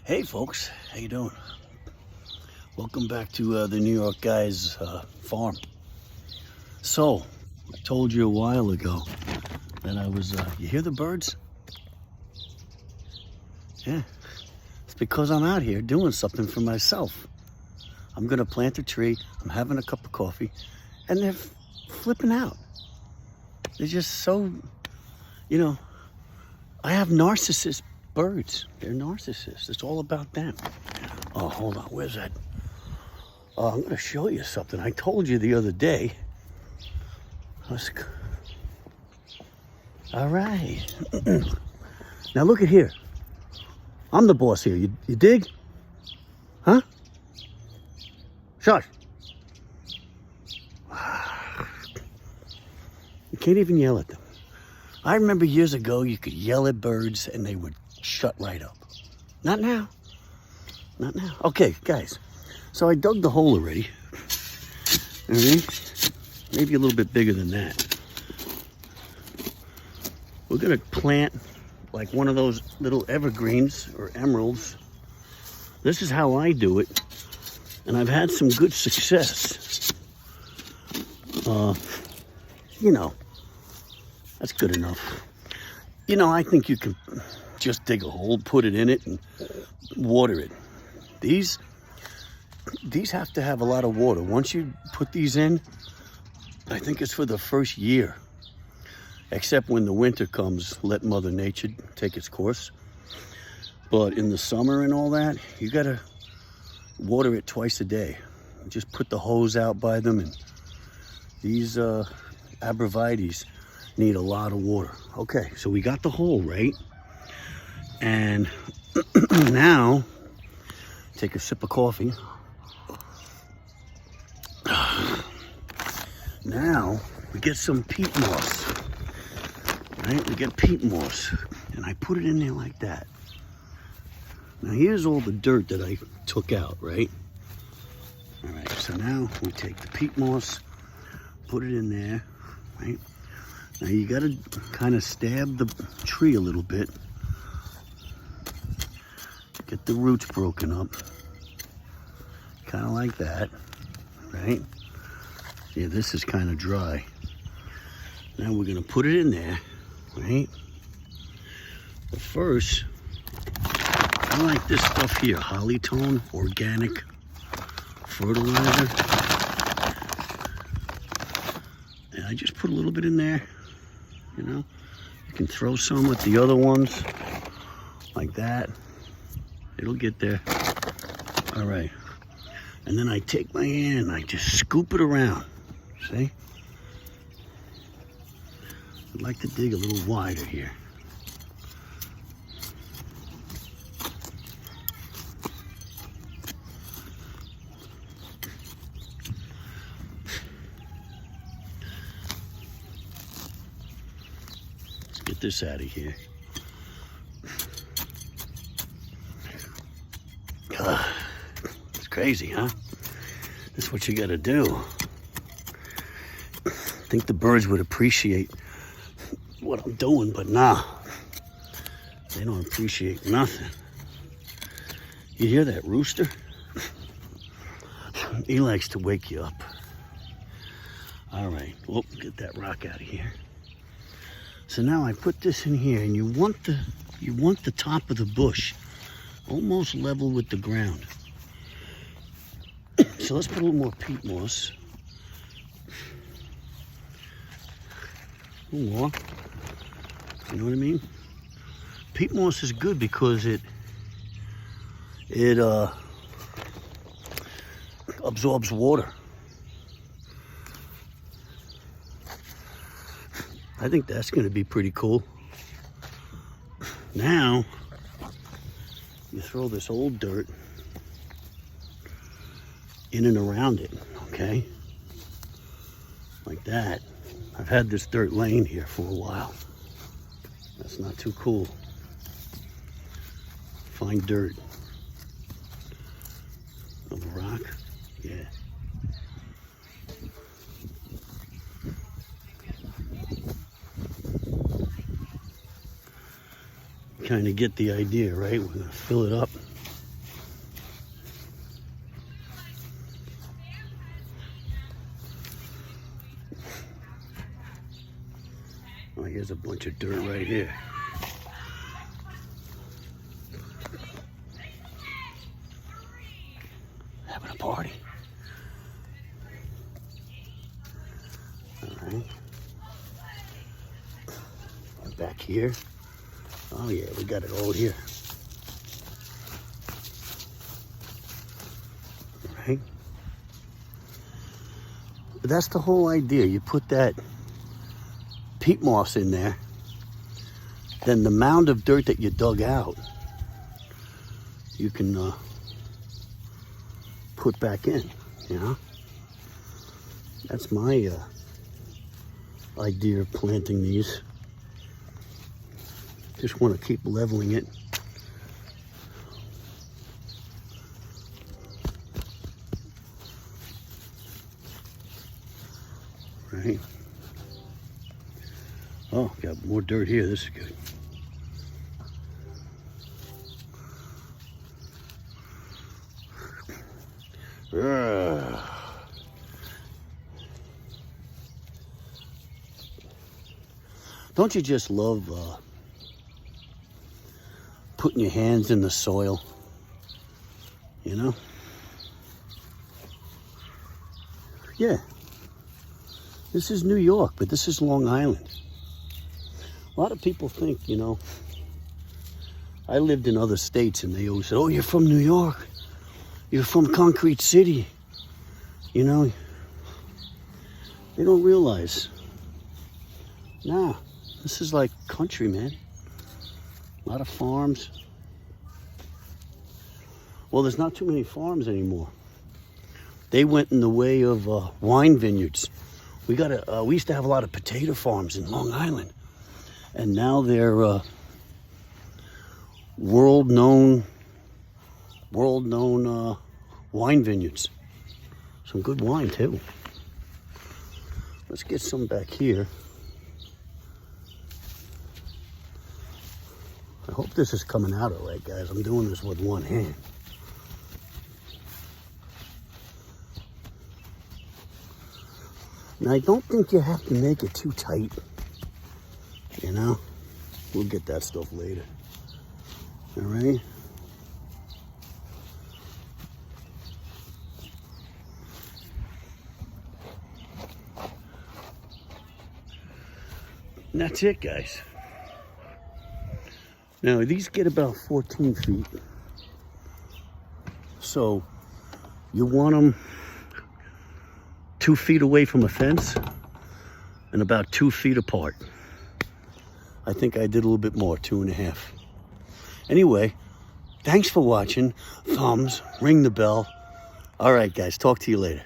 Hey folks, how you doing? Welcome back to the New York Guy's farm. So, I told you a while ago that I was, you hear the birds? Yeah, it's because I'm out here doing something for myself. I'm gonna plant a tree, I'm having a cup of coffee, and they're flipping out. They're just so, I have narcissist birds. They're narcissists. It's all about them. Oh, hold on. Where's that? I'm going to show you something. I told you the other day. All right. Now look at here. I'm the boss here. You dig? Huh? Shush. You can't even yell at them. I remember years ago you could yell at birds and they would shut right up. Not now. Not now. Okay, guys. So I dug the hole already. All right? Maybe a little bit bigger than that. We're going to plant like one of those little evergreens or emeralds. This is how I do it. And I've had some good success. That's good enough. I think you can just dig a hole, put it in it, and water it. These have to have a lot of water. Once you put these in, I think it's for the first year. Except when the winter comes, let Mother Nature take its course. But in the summer and all that, you gotta water it twice a day. Just put the hose out by them, and these arborvitaes need a lot of water. Okay, so we got the hole right. And now, take a sip of coffee. Now, we get some peat moss. Right, we get peat moss. And I put it in there like that. Now here's all the dirt that I took out, right? All right, so now we take the peat moss, put it in there, right? Now you gotta kind of stab the tree a little bit. Get the roots broken up. Kind of like that, right? Yeah, this is kind of dry. Now we're gonna put it in there, right? But first, I like this stuff here, Hollytone Organic Fertilizer. And I just put a little bit in there. You can throw some with the other ones, like that. It'll get there. All right. And then I take my hand and I just scoop it around. See? I'd like to dig a little wider here. Get this out of here. It's crazy, huh? That's what you gotta do. I think the birds would appreciate what I'm doing, but nah. They don't appreciate nothing. You hear that rooster? He likes to wake you up. All right, well, get that rock out of here. So now I put this in here, and you want the top of the bush almost level with the ground. So let's put a little more peat moss. A little more. You know what I mean? Peat moss is good because it absorbs water. I think that's going to be pretty cool. Now, you throw this old dirt in and around it, okay? Like that. I've had this dirt laying here for a while. That's not too cool. Find dirt. Of a rock, yeah. kind of get the idea, right? We're gonna fill it up. Oh, here's a bunch of dirt right here. Having a party. All right. And back here. Oh yeah, we got it all here. All right. But that's the whole idea. You put that peat moss in there, then the mound of dirt that you dug out, you can put back in, you know? That's my idea of planting these. Just want to keep leveling it. Right. Oh, got more dirt here. This is good. Don't you just love putting your hands in the soil? You know? Yeah. This is New York, but this is Long Island. A lot of people think, you know, I lived in other states and they always said, oh, you're from New York. You're from Concrete City. You know, they don't realize. Nah, this is like country, man. A lot of farms. Well, there's not too many farms anymore. They went in the way of wine vineyards. We used to have a lot of potato farms in Long Island. And now they're world-known wine vineyards. Some good wine too. Let's get some back here. I hope this is coming out all right, guys. I'm doing this with one hand. Now, I don't think you have to make it too tight. You know, we'll get that stuff later. All right. And that's it, guys. Now, these get about 14 feet. So, you want them 2 feet away from a fence and about 2 feet apart. I think I did a little bit more, 2.5. Anyway, thanks for watching. Thumbs, ring the bell. All right, guys, talk to you later.